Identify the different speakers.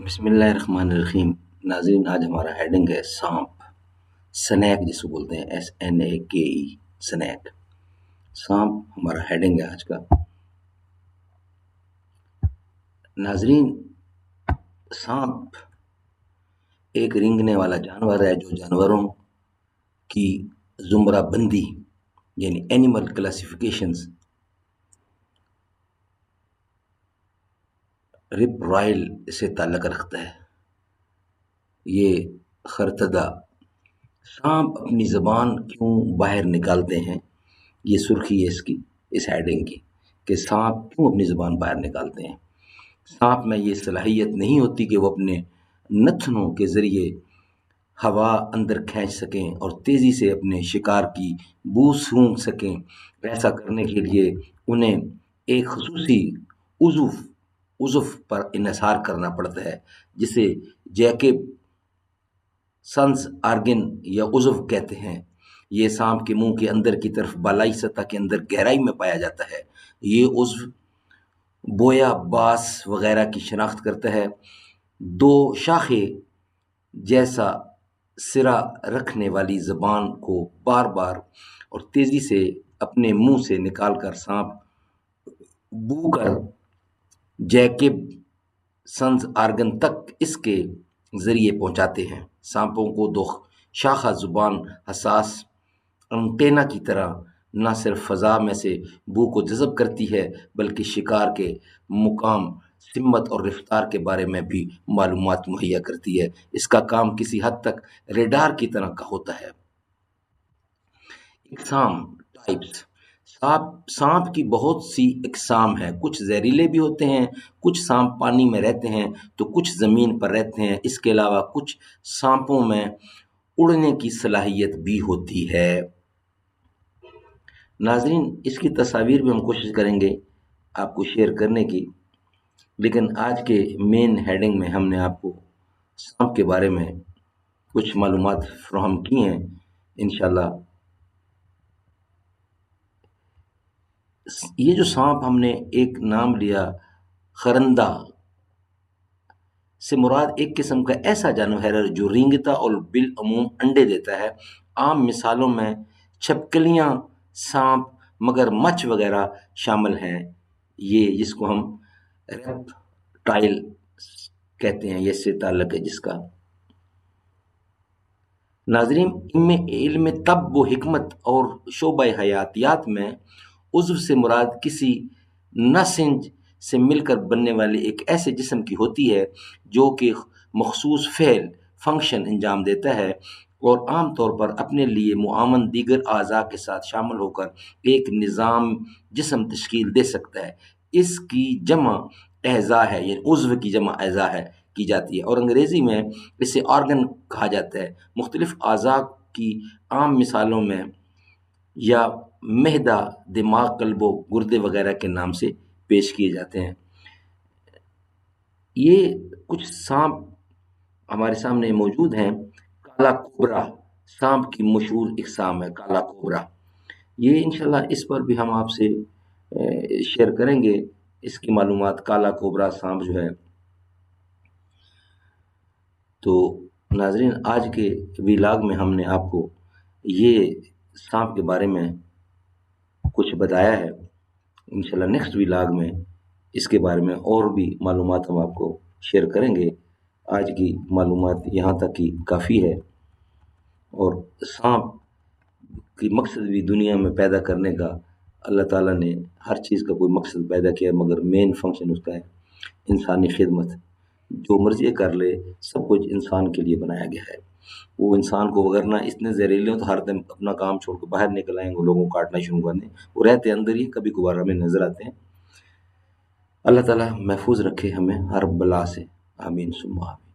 Speaker 1: بسم اللہ الرحمن الرحیم۔ ناظرین، آج ہمارا ہیڈنگ ہے سانپ، سنیک جس کو بولتے ہیں SNAKE، سنیک۔ سانپ ہمارا ہیڈنگ ہے آج کا۔ ناظرین، سانپ ایک رینگنے والا جانور ہے جو جانوروں کی زمرہ بندی یعنی اینیمل کلاسیفیکیشنز رپ رائل سے تعلق رکھتا ہے۔ یہ خرطدہ سانپ اپنی زبان کیوں باہر نکالتے ہیں، یہ سرخی ہے اس ہیڈنگ کی کہ سانپ کیوں اپنی زبان باہر نکالتے ہیں۔ سانپ میں یہ صلاحیت نہیں ہوتی کہ وہ اپنے نتنوں کے ذریعے ہوا اندر کھینچ سکیں اور تیزی سے اپنے شکار کی بو سونگھ سکیں۔ ایسا کرنے کے لیے انہیں ایک خصوصی عضو پر انحصار کرنا پڑتا ہے جسے جیکب سنس آرگن یا عضو کہتے ہیں۔ یہ سانپ کے منہ کے اندر کی طرف بالائی سطح کے اندر گہرائی میں پایا جاتا ہے۔ یہ عضو بویا، باس وغیرہ کی شناخت کرتا ہے۔ دو شاخیں جیسا سرا رکھنے والی زبان کو بار بار اور تیزی سے اپنے منہ سے نکال کر سانپ بو کر جیکب سنس آرگن تک اس کے ذریعے پہنچاتے ہیں۔ سانپوں کو دو شاخہ زبان حساس انٹینا کی طرح نہ صرف فضا میں سے بو کو جذب کرتی ہے بلکہ شکار کے مقام، سمت اور رفتار کے بارے میں بھی معلومات مہیا کرتی ہے۔ اس کا کام کسی حد تک ریڈار کی طرح کا ہوتا ہے۔ اقسام ٹائپس۔ سانپ کی بہت سی اقسام ہیں۔ کچھ زہریلے بھی ہوتے ہیں، کچھ سانپ پانی میں رہتے ہیں تو کچھ زمین پر رہتے ہیں۔ اس کے علاوہ کچھ سانپوں میں اڑنے کی صلاحیت بھی ہوتی ہے۔ ناظرین، اس کی تصاویر بھی ہم کوشش کریں گے آپ کو شیئر کرنے کی، لیکن آج کے مین ہیڈنگ میں ہم نے آپ کو سانپ کے بارے میں کچھ معلومات فراہم کی ہیں۔ انشاءاللہ یہ جو سانپ ہم نے ایک نام لیا خرندہ سے مراد ایک قسم کا ایسا جانور ہے جو رینگتا اور بالعموم انڈے دیتا ہے۔ عام مثالوں میں چھپکلیاں، سانپ، مگرمچھ وغیرہ شامل ہیں۔ یہ جس کو ہم ریپٹائل کہتے ہیں، یہ سے تعلق ہے جس کا۔ ناظرین، علم طب و حکمت اور شعبہ حیاتیات میں عضو سے مراد کسی نسج سے مل کر بننے والے ایک ایسے جسم کی ہوتی ہے جو کہ مخصوص فعل، فنکشن انجام دیتا ہے اور عام طور پر اپنے لیے معاون دیگر اعضاء کے ساتھ شامل ہو کر ایک نظام جسم تشکیل دے سکتا ہے۔ اس کی جمع اعضاء ہے، یعنی عضو کی جمع اعضاء ہے کی جاتی ہے اور انگریزی میں اسے آرگن کہا جاتا ہے۔ مختلف اعضاء کی عام مثالوں میں یا معدہ، دماغ، قلب و گردے وغیرہ کے نام سے پیش کیے جاتے ہیں۔ یہ کچھ سانپ ہمارے سامنے موجود ہیں۔ کالا کوبرا سانپ کی مشہور اقسام ہے، کالا کوبرا۔ یہ انشاءاللہ اس پر بھی ہم آپ سے شیئر کریں گے اس کی معلومات۔ کالا کوبرا سانپ جو ہے، تو ناظرین آج کے ویلاگ میں ہم نے آپ کو یہ سانپ کے بارے میں کچھ بتایا ہے۔ انشاءاللہ نیکسٹ ویلاگ میں اس کے بارے میں اور بھی معلومات ہم آپ کو شیئر کریں گے۔ آج کی معلومات یہاں تک ہی کافی ہے، اور سانپ کی مقصد بھی دنیا میں پیدا کرنے کا اللہ تعالیٰ نے ہر چیز کا کوئی مقصد پیدا کیا، مگر مین فنکشن اس کا ہے انسانی خدمت۔ جو مرضی کر لے، سب کچھ انسان کے لیے بنایا گیا ہے۔ وہ انسان کو وگرنہ اتنے زہریلے ہوں تو ہر دم اپنا کام چھوڑ کے باہر نکل آئیں گے، لوگوں کو کاٹنا شروع کر دیں۔ وہ رہتے اندر ہی، کبھی کبھار ہمیں نظر آتے ہیں۔ اللہ تعالیٰ محفوظ رکھے ہمیں ہر بلا سے، آمین ثم آمین۔